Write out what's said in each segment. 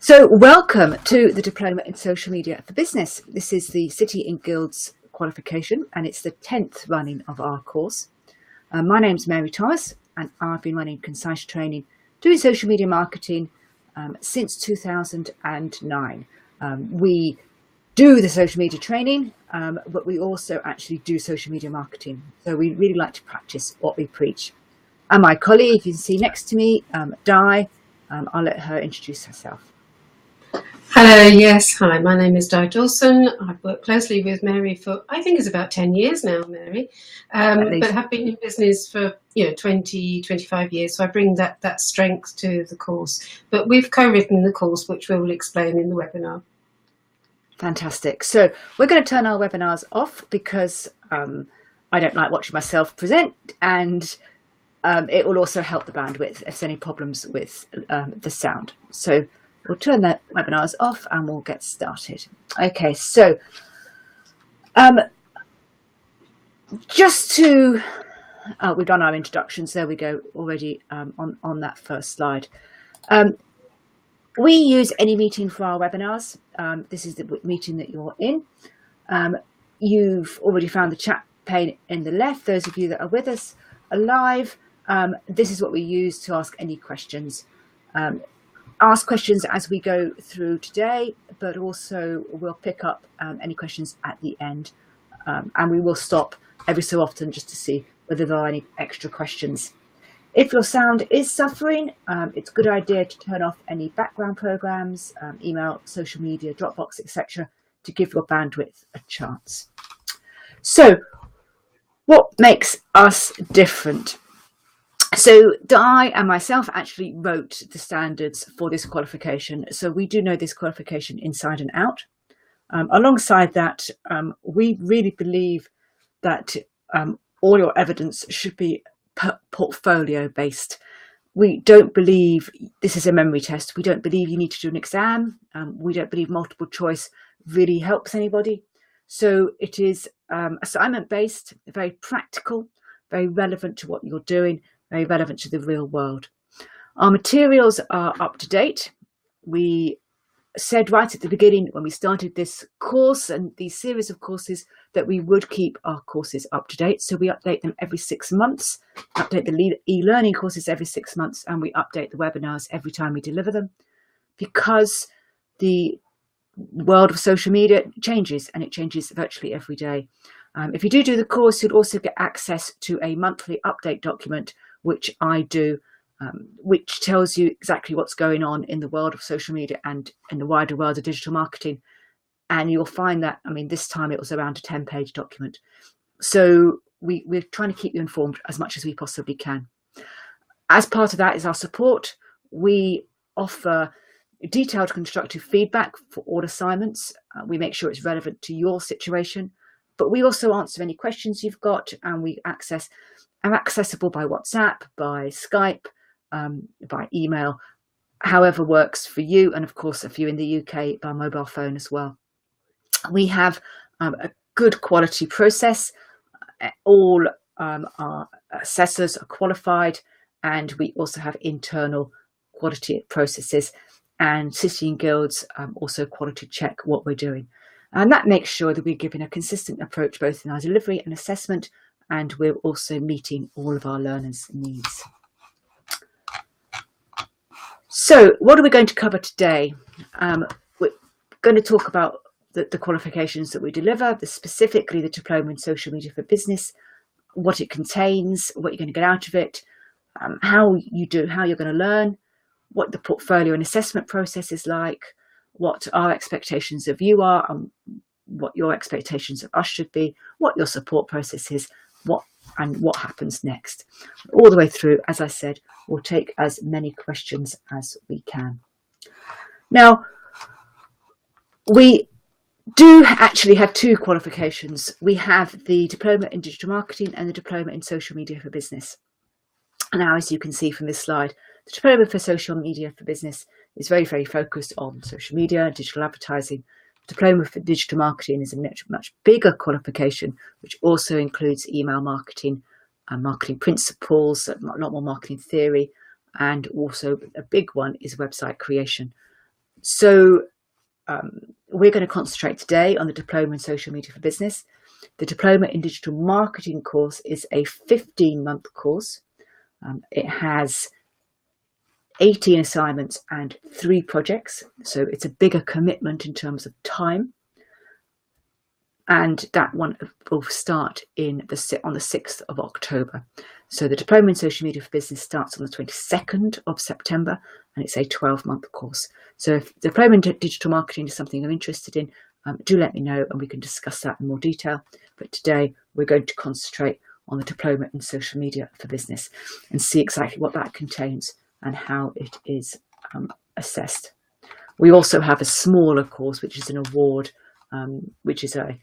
So welcome to the Diploma in Social Media for Business. This is the City and Guilds qualification and it's the 10th running of our course. My name's Mary Thomas and I've been running concise training doing social media marketing since 2009. We do the social media training, but we also actually do social media marketing. So we really like to practice what we preach. And my colleague, you can see next to me, Di, I'll let her introduce herself. Hello, yes, hi, my name is Di Dawson. I've worked closely with Mary for, I think it's about 10 years now, Mary, but have been in business for 20, 25 years, so I bring that strength to the course. But we've co-written the course, which we will explain in the webinar. Fantastic. So we're going to turn our webinars off because I don't like watching myself present, and it will also help the bandwidth if there's any problems with the sound. So we'll turn the webinars off and we'll get started. Okay, so just to, we've done our introductions. There we go already on that first slide. We use AnyMeeting for our webinars. This is the meeting that you're in. You've already found the chat pane in the left. Those of you that are with us are live. This is what we use to ask any questions. Ask questions as we go through today, but also we'll pick up any questions at the end, and we will stop every so often just to see whether there are any extra questions. If your sound is suffering, it's a good idea to turn off any background programs, email, social media, Dropbox, etc., to give your bandwidth a chance. So what makes us different? So Di and myself actually wrote the standards for this qualification. So we do know this qualification inside and out. Alongside that, we really believe that all your evidence should be portfolio based. We don't believe this is a memory test. We don't believe you need to do an exam. We don't believe multiple choice really helps anybody. So it is assignment based, very practical, very relevant to what you're doing, very relevant to the real world. Our materials are up to date. We said right at the beginning when we started this course and these series of courses that we would keep our courses up to date. So we update them every 6 months, update the e-learning courses every 6 months, and we update the webinars every time we deliver them, because the world of social media changes, and it changes virtually every day. If you do the course, you'll also get access to a monthly update document, which I do, which tells you exactly what's going on in the world of social media and in the wider world of digital marketing. And you'll find that, I mean, this time it was around a 10-page document. So we're trying to keep you informed as much as we possibly can. As part of that is our support. We offer detailed constructive feedback for all assignments. We make sure it's relevant to your situation, but we also answer any questions you've got, and we are accessible by WhatsApp, by Skype, by email, however works for you. And of course, if you're in the UK, by mobile phone as well. We have a good quality process. All our assessors are qualified, and we also have internal quality processes, and City and Guilds also quality check what we're doing. And that makes sure that we're giving a consistent approach both in our delivery and assessment, and we're also meeting all of our learners' needs. So what are we going to cover today? We're going to talk about the qualifications that we deliver, specifically the Diploma in Social Media for Business, what it contains, what you're going to get out of it, how you're going to learn, what the portfolio and assessment process is like, what our expectations of you are, and what your expectations of us should be, what your support process is, and what happens next. All the way through, as I said, we'll take as many questions as we can. Now, we do actually have two qualifications. We have the Diploma in Digital Marketing and the Diploma in Social Media for Business. Now, as you can see from this slide, the Diploma for Social Media for Business is very, very focused on social media, digital advertising. The Diploma for Digital Marketing is a much bigger qualification, which also includes email marketing, marketing principles, a lot more marketing theory, and also a big one is website creation. So we're going to concentrate today on the Diploma in Social Media for Business. The Diploma in Digital Marketing course is a 15-month course. It has 18 assignments and 3 projects. So it's a bigger commitment in terms of time. And that one will start on the 6th of October. So the Diploma in Social Media for Business starts on the 22nd of September, and it's a 12-month course. So if Diploma in Digital Marketing is something you're interested in, do let me know and we can discuss that in more detail. But today we're going to concentrate on the Diploma in Social Media for Business and see exactly what that contains and how it is assessed. We also have a smaller course, which is an award, which is a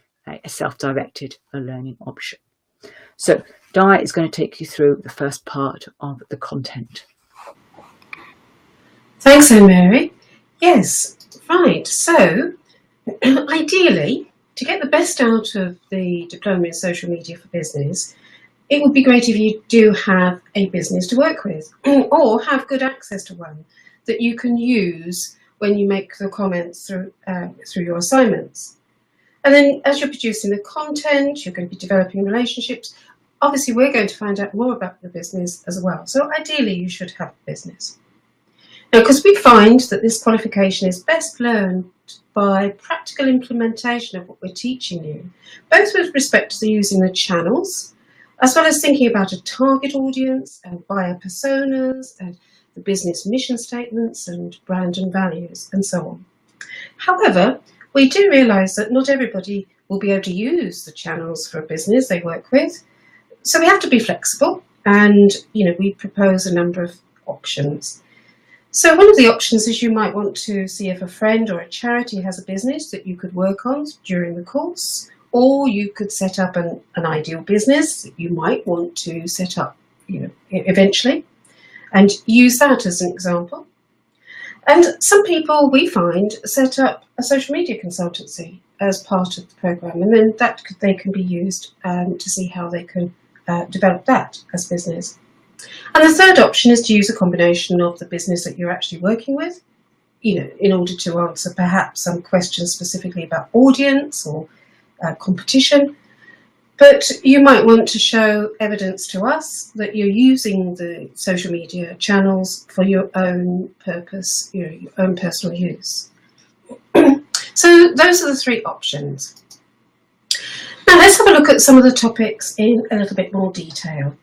self-directed learning option. So Di is going to take you through the first part of the content. Thanks, Mary. Yes, right. So ideally, to get the best out of the Diploma in Social Media for Business, it would be great if you do have a business to work with or have good access to one that you can use when you make the comments through your assignments. And then as you're producing the content, you're going to be developing relationships. Obviously, we're going to find out more about the business as well. So ideally, you should have a business. Now, because we find that this qualification is best learned by practical implementation of what we're teaching you, both with respect to using the channels, as well as thinking about a target audience and buyer personas and the business mission statements and brand and values and so on. However, we do realise that not everybody will be able to use the channels for a business they work with. So we have to be flexible and, we propose a number of options. So one of the options is you might want to see if a friend or a charity has a business that you could work on during the course, or you could set up an ideal business that you might want to set up, eventually, and use that as an example. And some people, we find, set up a social media consultancy as part of the programme, and then they can be used to see how they can develop that as business. And the third option is to use a combination of the business that you're actually working with, in order to answer perhaps some questions specifically about audience or competition. But you might want to show evidence to us that you're using the social media channels for your own purpose, your own personal use. So those are the 3 options. Now let's have a look at some of the topics in a little bit more detail.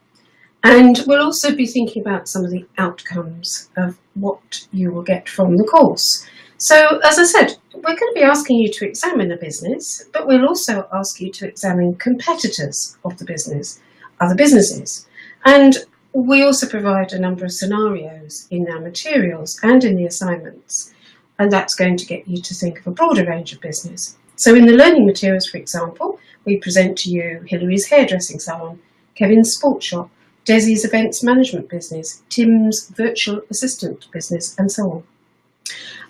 And we'll also be thinking about some of the outcomes of what you will get from the course. So, as I said, we're going to be asking you to examine a business, but we'll also ask you to examine competitors of the business, other businesses. And we also provide a number of scenarios in our materials and in the assignments. And that's going to get you to think of a broader range of business. So in the learning materials, for example, we present to you Hillary's hairdressing salon, Kevin's sports shop, Desi's events management business, Tim's virtual assistant business, and so on.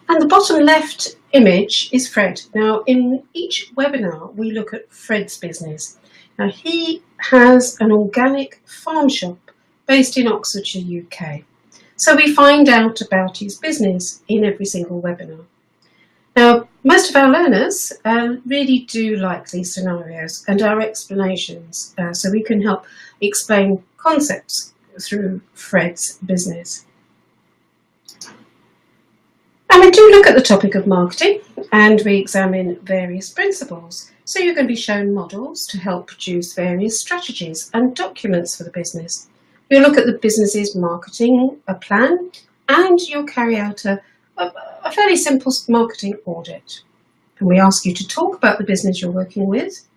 And the bottom left image is Fred. Now, in each webinar, we look at Fred's business. Now, he has an organic farm shop based in Oxfordshire, UK. So we find out about his business in every single webinar. Now, most of our learners really do like these scenarios and our explanations, so we can help explain concepts through Fred's business. And we do look at the topic of marketing and we examine various principles. So you're going to be shown models to help produce various strategies and documents for the business. You'll look at the business's marketing plan and you'll carry out a fairly simple marketing audit. And we ask you to talk about the business you're working with,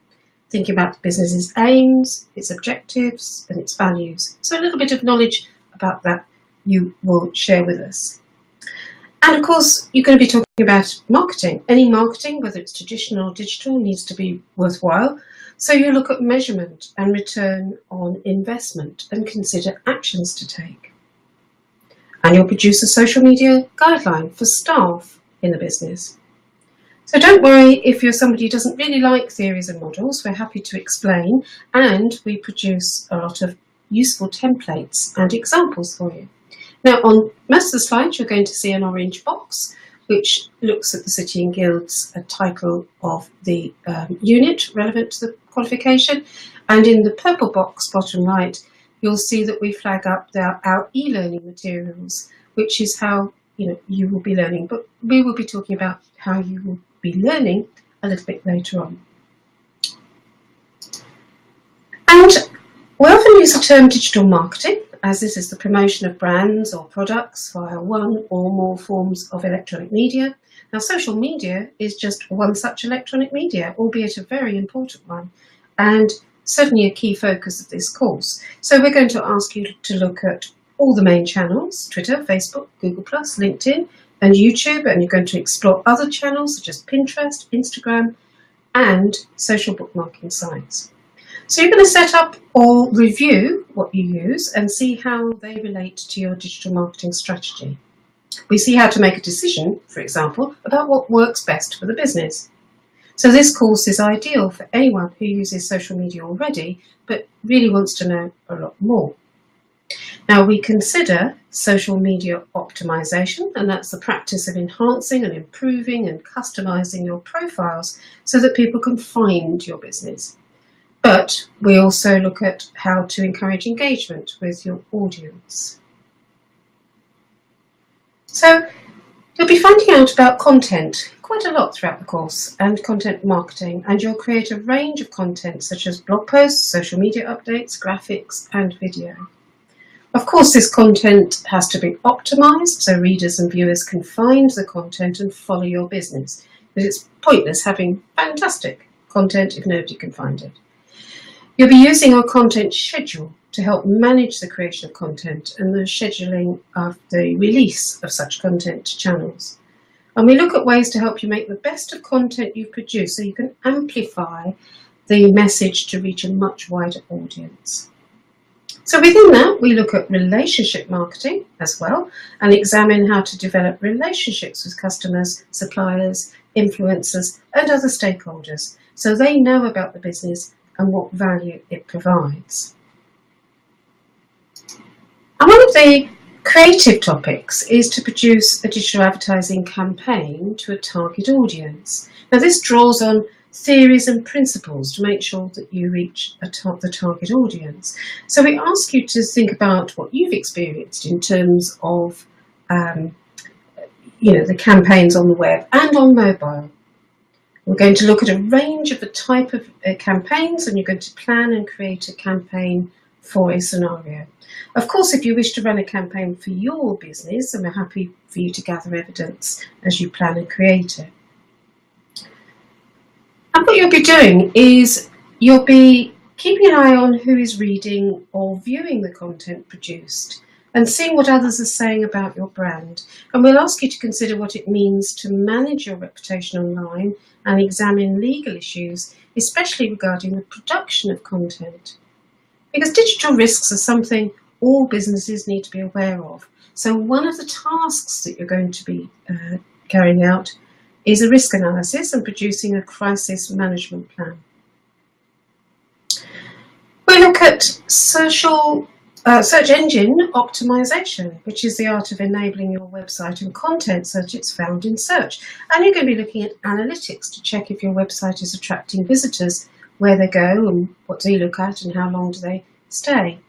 think about the business's aims, its objectives and its values. So a little bit of knowledge about that you will share with us. And of course, you're going to be talking about marketing. Any marketing, whether it's traditional or digital, needs to be worthwhile. So you look at measurement and return on investment and consider actions to take. And you'll produce a social media guideline for staff in the business. So don't worry if you're somebody who doesn't really like theories and models, we're happy to explain, and we produce a lot of useful templates and examples for you. Now, on most of the slides, you're going to see an orange box which looks at the City and Guilds title of the unit relevant to the qualification. And in the purple box bottom right, you'll see that we flag up our e-learning materials, which is how you will be learning. But we will be talking about how you will be learning a little bit later on. And we often use the term digital marketing, as this is the promotion of brands or products via one or more forms of electronic media. Now, social media is just one such electronic media, albeit a very important one, and certainly a key focus of this course. So we're going to ask you to look at all the main channels: Twitter, Facebook, Google+, LinkedIn, and YouTube, and you're going to explore other channels such as Pinterest, Instagram, and social bookmarking sites. So you're going to set up or review what you use and see how they relate to your digital marketing strategy. We see how to make a decision, for example, about what works best for the business. So this course is ideal for anyone who uses social media already, but really wants to know a lot more. Now, we consider social media optimization, and that's the practice of enhancing and improving and customizing your profiles so that people can find your business. But we also look at how to encourage engagement with your audience. So you'll be finding out about content quite a lot throughout the course, and content marketing, and you'll create a range of content such as blog posts, social media updates, graphics, and video. Of course, this content has to be optimized so readers and viewers can find the content and follow your business. But it's pointless having fantastic content if nobody can find it. You'll be using our content schedule to help manage the creation of content and the scheduling of the release of such content to channels. And we look at ways to help you make the best of content you produce so you can amplify the message to reach a much wider audience. So within that, we look at relationship marketing as well and examine how to develop relationships with customers, suppliers, influencers, and other stakeholders so they know about the business and what value it provides. And one of the creative topics is to produce a digital advertising campaign to a target audience. Now, this draws on theories and principles to make sure that you reach the target audience. So we ask you to think about what you've experienced in terms of the campaigns on the web and on mobile. We're going to look at a range of the type of campaigns, and you're going to plan and create a campaign for a scenario. Of course, if you wish to run a campaign for your business, then we're happy for you to gather evidence as you plan and create it. And what you'll be doing is you'll be keeping an eye on who is reading or viewing the content produced and seeing what others are saying about your brand. And we'll ask you to consider what it means to manage your reputation online and examine legal issues, especially regarding the production of content. Because digital risks are something all businesses need to be aware of. So one of the tasks that you're going to be carrying out is a risk analysis and producing a crisis management plan. We look at search engine optimization, which is the art of enabling your website and content so that it's found in search. And you're going to be looking at analytics to check if your website is attracting visitors, where they go and what do they look at and how long do they stay.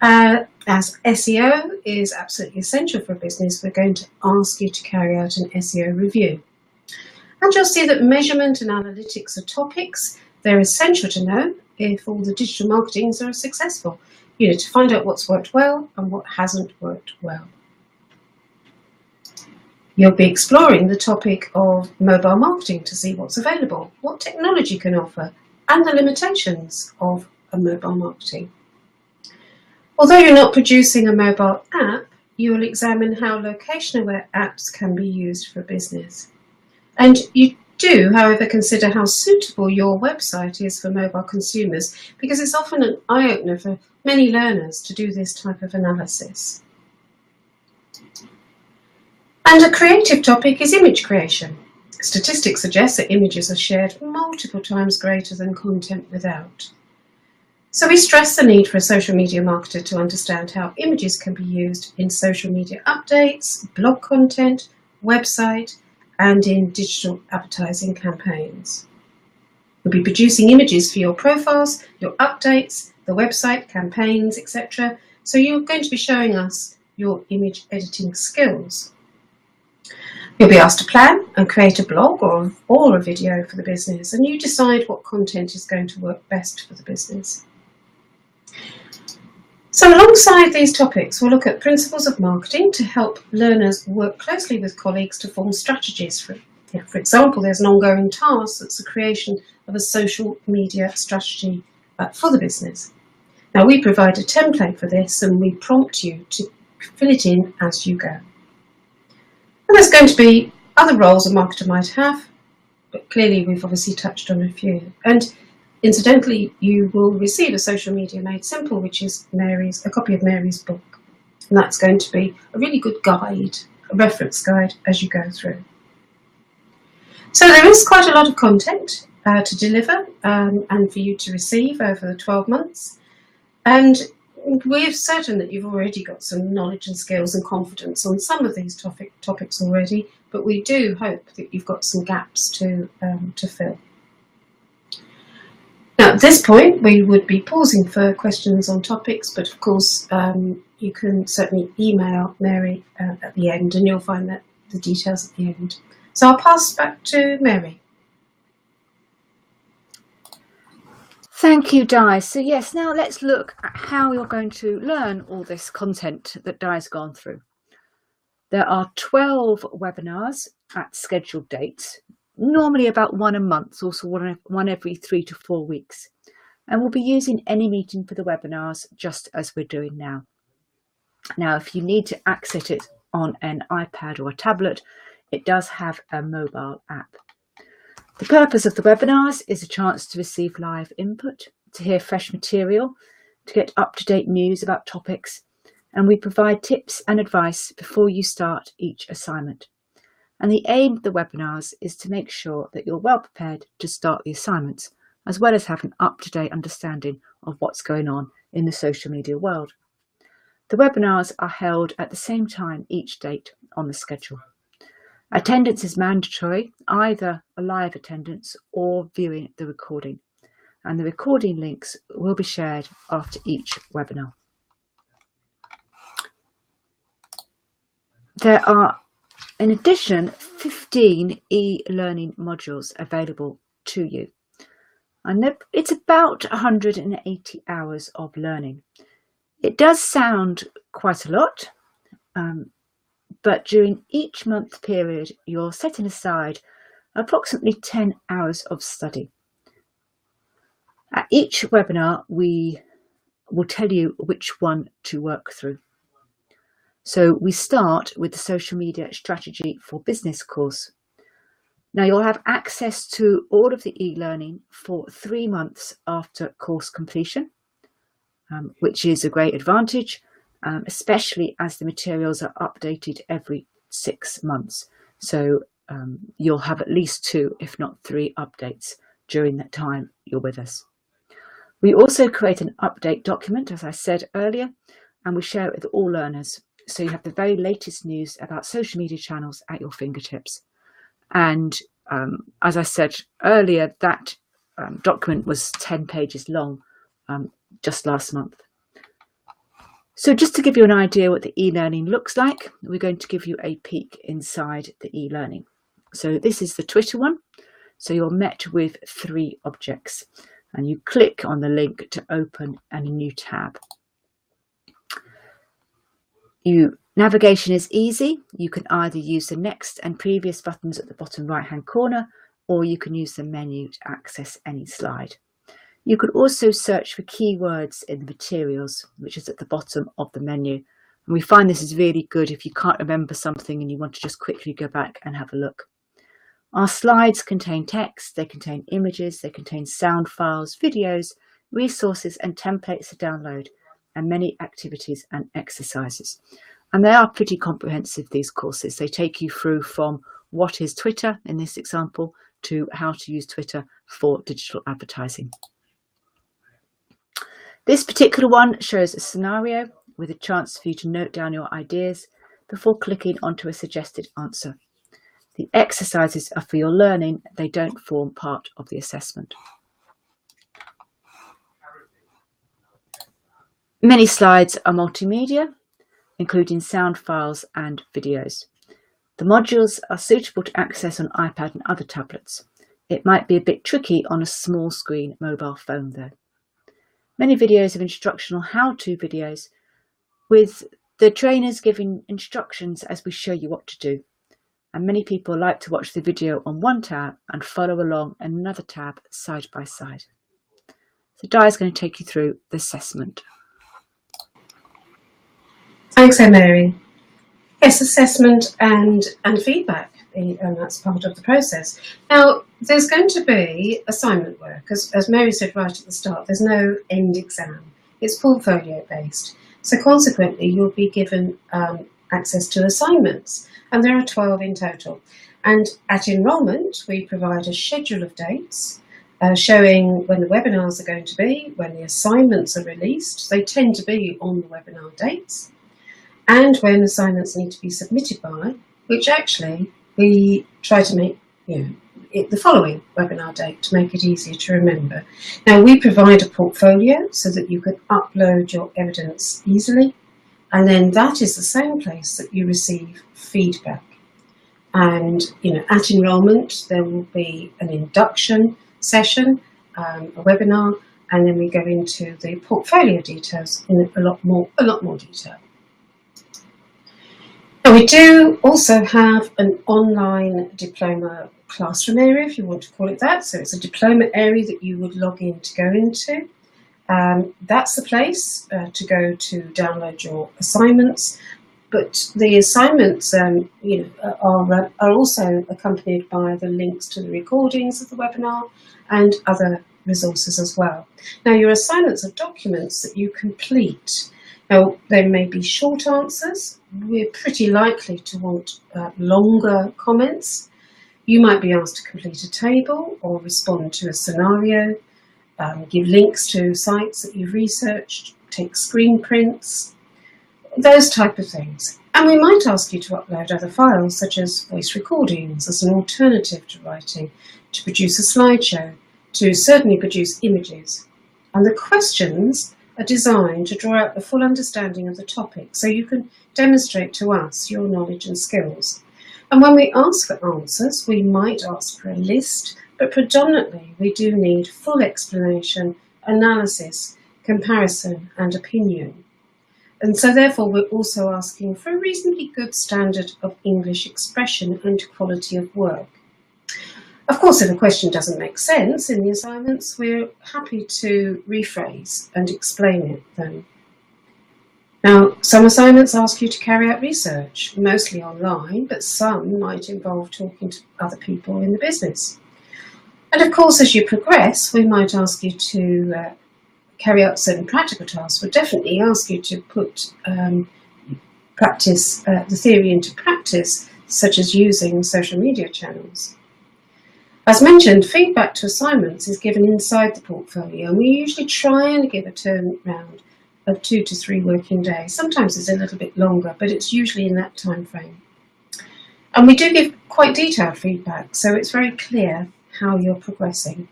As SEO is absolutely essential for a business, we're going to ask you to carry out an SEO review. And you'll see that measurement and analytics are topics. They're essential to know if all the digital marketings are successful. To find out what's worked well and what hasn't worked well. You'll be exploring the topic of mobile marketing to see what's available, what technology can offer, and the limitations of a mobile marketing. Although you're not producing a mobile app, you will examine how location-aware apps can be used for business. And you do, however, consider how suitable your website is for mobile consumers, because it's often an eye-opener for many learners to do this type of analysis. And a creative topic is image creation. Statistics suggest that images are shared multiple times greater than content without. So we stress the need for a social media marketer to understand how images can be used in social media updates, blog content, website, and in digital advertising campaigns. We'll be producing images for your profiles, your updates, the website, campaigns, etc. So you're going to be showing us your image editing skills. You'll be asked to plan and create a blog or a video for the business, and you decide what content is going to work best for the business. So alongside these topics, we'll look at principles of marketing to help learners work closely with colleagues to form strategies. For example, there's an ongoing task that's the creation of a social media strategy for the business. Now, we provide a template for this and we prompt you to fill it in as you go. And there's going to be other roles a marketer might have, but clearly we've obviously touched on a few. And incidentally, you will receive a Social Media Made Simple, which is a copy of Mary's book. And that's going to be a really good guide, a reference guide as you go through. So there is quite a lot of content to deliver and for you to receive over the 12 months. And we're certain that you've already got some knowledge and skills and confidence on some of these topics already, but we do hope that you've got some gaps to fill. Now, at this point, we would be pausing for questions on topics, but of course, you can certainly email Mary at the end, and you'll find the details at the end. So I'll pass back to Mary. Thank you, Di. So yes, now let's look at how you're going to learn all this content that Di's gone through. There are 12 webinars at scheduled dates, normally about one a month, also one every 3 to 4 weeks. And we'll be using AnyMeeting for the webinars, just as we're doing now. Now, if you need to access it on an iPad or a tablet, it does have a mobile app. The purpose of the webinars is a chance to receive live input, to hear fresh material, to get up-to-date news about topics, and we provide tips and advice before you start each assignment. And the aim of the webinars is to make sure that you're well prepared to start the assignments, as well as have an up-to-date understanding of what's going on in the social media world. The webinars are held at the same time each date on the schedule. Attendance is mandatory, either a live attendance or viewing the recording, and the recording links will be shared after each webinar. There are, in addition, 15 e-learning modules available to you, and it's about 180 hours of learning. It does sound quite a lot, but during each month period, you're setting aside approximately 10 hours of study. At each webinar, we will tell you which one to work through. So we start with the Social Media Strategy for Business course. Now you'll have access to all of the e-learning for 3 months after course completion, which is a great advantage. Especially as the materials are updated every 6 months. So you'll have at least 2, if not 3 updates during that time you're with us. We also create an update document, as I said earlier, and we share it with all learners. So you have the very latest news about social media channels at your fingertips. And as I said earlier, that document was 10 pages long just last month. So just to give you an idea what the e-learning looks like, we're going to give you a peek inside the e-learning. So this is the Twitter one. So you're met with 3 objects and you click on the link to open a new tab. Navigation is easy. You can either use the next and previous buttons at the bottom right-hand corner, or you can use the menu to access any slide. You could also search for keywords in the materials, which is at the bottom of the menu. And we find this is really good if you can't remember something and you want to just quickly go back and have a look. Our slides contain text, they contain images, they contain sound files, videos, resources and templates to download, and many activities and exercises. And they are pretty comprehensive, these courses. They take you through from what is Twitter in this example to how to use Twitter for digital advertising. This particular one shows a scenario with a chance for you to note down your ideas before clicking onto a suggested answer. The exercises are for your learning. They don't form part of the assessment. Many slides are multimedia, including sound files and videos. The modules are suitable to access on iPad and other tablets. It might be a bit tricky on a small screen mobile phone though. Many videos are instructional how-to videos with the trainers giving instructions as we show you what to do. And many people like to watch the video on one tab and follow along in another tab side by side. So Di is going to take you through the assessment. Thanks, Mary. Yes, assessment and feedback, and that's part of the process. Now, there's going to be assignment work. As Mary said right at the start, there's no end exam. It's portfolio based. So consequently, you'll be given access to assignments, and there are 12 in total. And at enrolment, we provide a schedule of dates showing when the webinars are going to be, when the assignments are released. They tend to be on the webinar dates. And when assignments need to be submitted by, which actually we try to make the following webinar date to make it easier to remember. Now, we provide a portfolio so that you can upload your evidence easily, and then that is the same place that you receive feedback. And at enrolment there will be an induction session, a webinar, and then we go into the portfolio details in a lot more detail. Now, we do also have an online diploma classroom area, if you want to call it that. So it's a diploma area that you would log in to go into. That's the place to go to download your assignments. But the assignments, are also accompanied by the links to the recordings of the webinar and other resources as well. Now, your assignments are documents that you complete. Now, there may be short answers. We're pretty likely to want longer comments. You might be asked to complete a table or respond to a scenario, give links to sites that you've researched, take screen prints, those type of things. And we might ask you to upload other files, such as voice recordings as an alternative to writing, to produce a slideshow, to certainly produce images. And the questions are designed to draw out the full understanding of the topic, so you can demonstrate to us your knowledge and skills. And when we ask for answers, we might ask for a list, but predominantly we do need full explanation, analysis, comparison and opinion. And so therefore we're also asking for a reasonably good standard of English expression and quality of work. Of course, if a question doesn't make sense in the assignments, we're happy to rephrase and explain it then. Now, some assignments ask you to carry out research, mostly online, but some might involve talking to other people in the business. And of course, as you progress, we might ask you to carry out certain practical tasks. We'll definitely ask you to put the theory into practice, such as using social media channels. As mentioned, feedback to assignments is given inside the portfolio, and we usually try and give a turnaround of 2 to 3 working days. Sometimes it's a little bit longer, but it's usually in that time frame. And we do give quite detailed feedback, so it's very clear how you're progressing.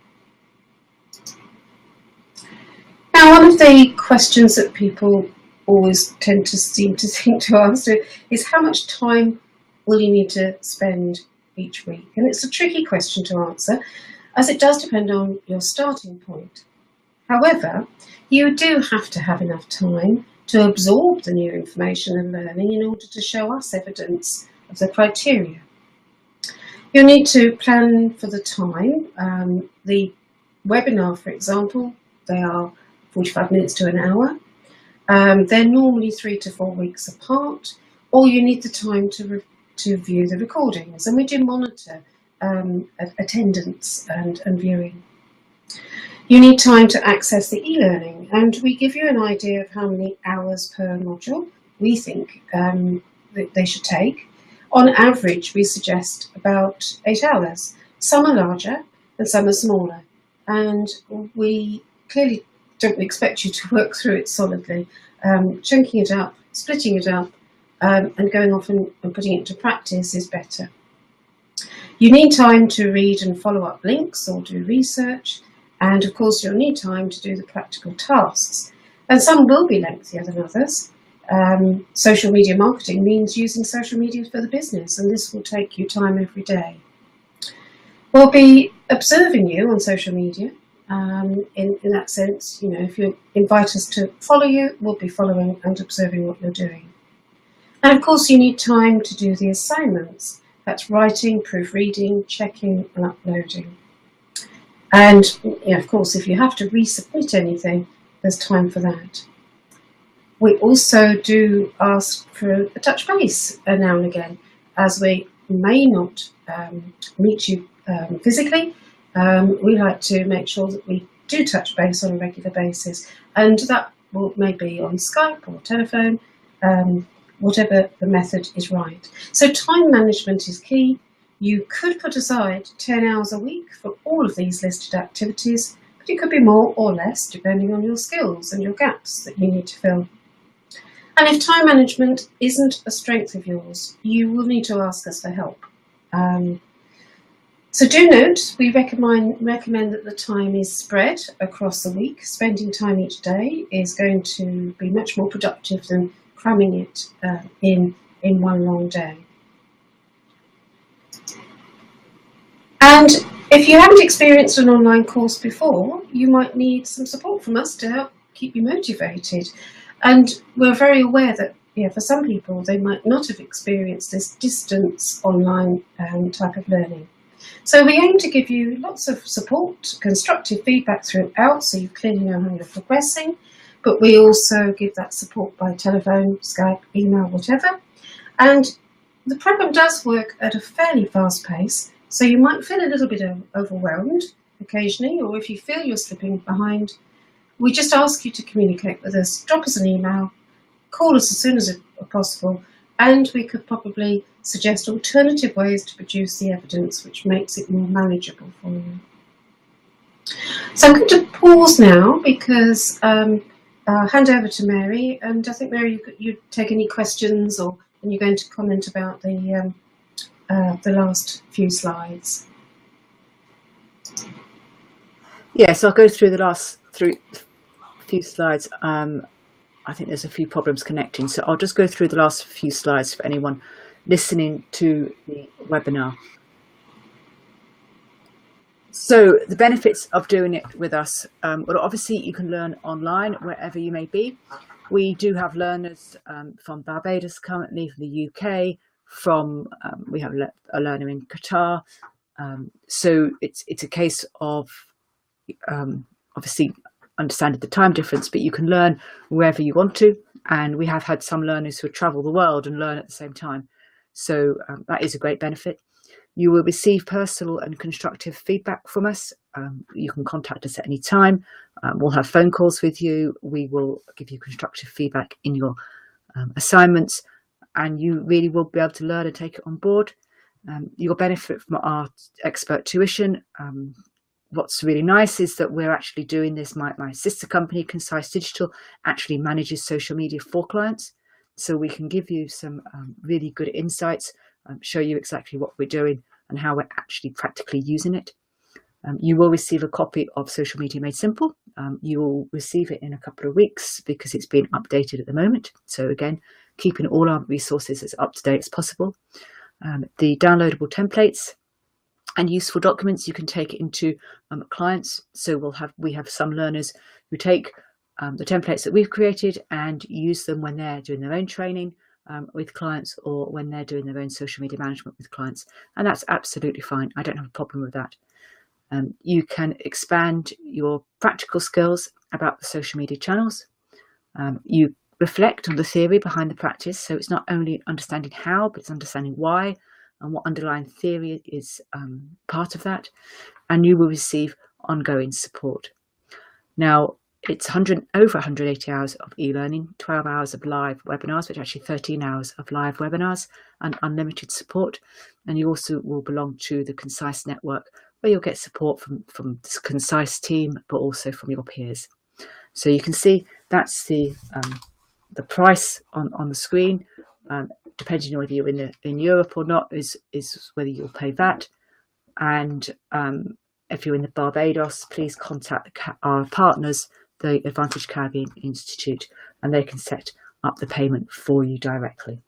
Now, one of the questions that people always seem to think to ask is how much time will you need to spend each week? And it's a tricky question to answer, as it does depend on your starting point. However, you do have to have enough time to absorb the new information and learning in order to show us evidence of the criteria. You'll need to plan for the time. The webinar, for example, they are 45 minutes to an hour. They're normally 3 to 4 weeks apart, or you need the time to view the recordings, and we do monitor attendance and viewing. You need time to access the e-learning, and we give you an idea of how many hours per module we think that they should take. On average, we suggest about 8 hours. Some are larger and some are smaller, and we clearly don't expect you to work through it solidly. Chunking it up, splitting it up, and going off and putting it into practice is better. You need time to read and follow up links or do research. And of course, you'll need time to do the practical tasks. And some will be lengthier than others. Social media marketing means using social media for the business, and this will take you time every day. We'll be observing you on social media. In that sense, you know, if you invite us to follow you, we'll be following and observing what you're doing. And of course, you need time to do the assignments. That's writing, proofreading, checking and uploading. And of course, if you have to resubmit anything, there's time for that. We also do ask for a touch base now and again, as we may not meet you physically. We like to make sure that we do touch base on a regular basis, and that may be on Skype or telephone, whatever the method is right. So time management is key. You could put aside 10 hours a week for all of these listed activities, but it could be more or less depending on your skills and your gaps that you need to fill. And if time management isn't a strength of yours, you will need to ask us for help. So do note, we recommend that the time is spread across the week. Spending time each day is going to be much more productive than cramming it in one long day. And if you haven't experienced an online course before, you might need some support from us to help keep you motivated. And we're very aware that for some people, they might not have experienced this distance online type of learning. So we aim to give you lots of support, constructive feedback throughout, so you clearly know how you're progressing. But we also give that support by telephone, Skype, email, whatever. And the program does work at a fairly fast pace, so you might feel a little bit overwhelmed occasionally, or if you feel you're slipping behind, we just ask you to communicate with us. Drop us an email, call us as soon as possible, and we could probably suggest alternative ways to produce the evidence which makes it more manageable for you. So I'm going to pause now because I'll hand over to Mary, and I think, Mary, you take any questions, and you're going to comment about the last few slides. Yes, I'll go through the last few slides. I think there's a few problems connecting, so I'll just go through the last few slides for anyone listening to the webinar. So the benefits of doing it with us, well, obviously you can learn online wherever you may be. We do have learners from Barbados currently, from the UK, we have a learner in Qatar. So it's a case of obviously understanding the time difference, but you can learn wherever you want to. And we have had some learners who travel the world and learn at the same time. So that is a great benefit. You will receive personal and constructive feedback from us. You can contact us at any time. We'll have phone calls with you. We will give you constructive feedback in your assignments, and you really will be able to learn and take it on board. You'll benefit from our expert tuition. What's really nice is that we're actually doing this. My sister company, Concise Digital, actually manages social media for clients. So we can give you some really good insights, show you exactly what we're doing and how we're actually practically using it. You will receive a copy of Social Media Made Simple. You will receive it in a couple of weeks because it's being updated at the moment. So again, keeping all our resources as up to date as possible. The downloadable templates and useful documents you can take into clients. So we have some learners who take the templates that we've created and use them when they're doing their own training with clients, or when they're doing their own social media management with clients. And that's absolutely fine. I don't have a problem with that. You can expand your practical skills about the social media channels. You reflect on the theory behind the practice. So it's not only understanding how, but it's understanding why and what underlying theory is part of that. And you will receive ongoing support. Now, it's over 180 hours of e-learning, 12 hours of live webinars, which are actually 13 hours of live webinars, and unlimited support. And you also will belong to the Concise network, where you'll get support from the Concise team, but also from your peers. So you can see that's the price on the screen. Depending on whether you're in Europe or not, is whether you'll pay that. And if you're in the Barbados, please contact our partners, the Advantage Caribbean Institute, and they can set up the payment for you directly.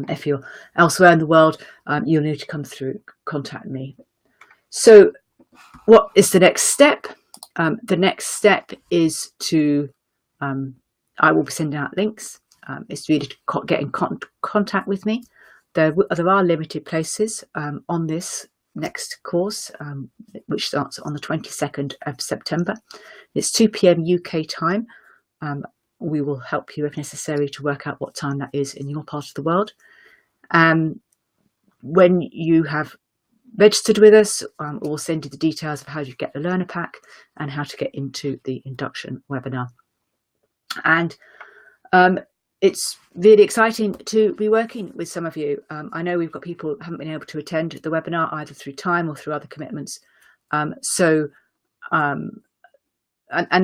If you're elsewhere in the world, you'll need to come through, contact me. So what is the next step? The next step is to, I will be sending out links. It's really to get in contact with me. There are limited places on this next course, which starts on the 22nd of September. It's 2 p.m. UK time. We will help you if necessary to work out what time that is in your part of the world. When you have registered with us, we'll send you the details of how you get the learner pack and how to get into the induction webinar. And it's really exciting to be working with some of you. I know we've got people who haven't been able to attend the webinar either through time or through other commitments. And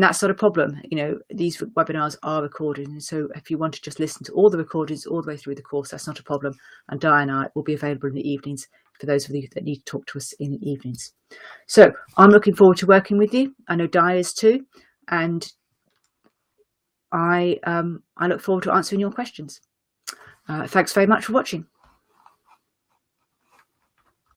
that's not a problem. You know, these webinars are recorded, and so if you want to just listen to all the recordings all the way through the course, that's not a problem. And Di and I will be available in the evenings for those of you that need to talk to us in the evenings. So I'm looking forward to working with you. I know Di is too, and I look forward to answering your questions. Thanks very much for watching.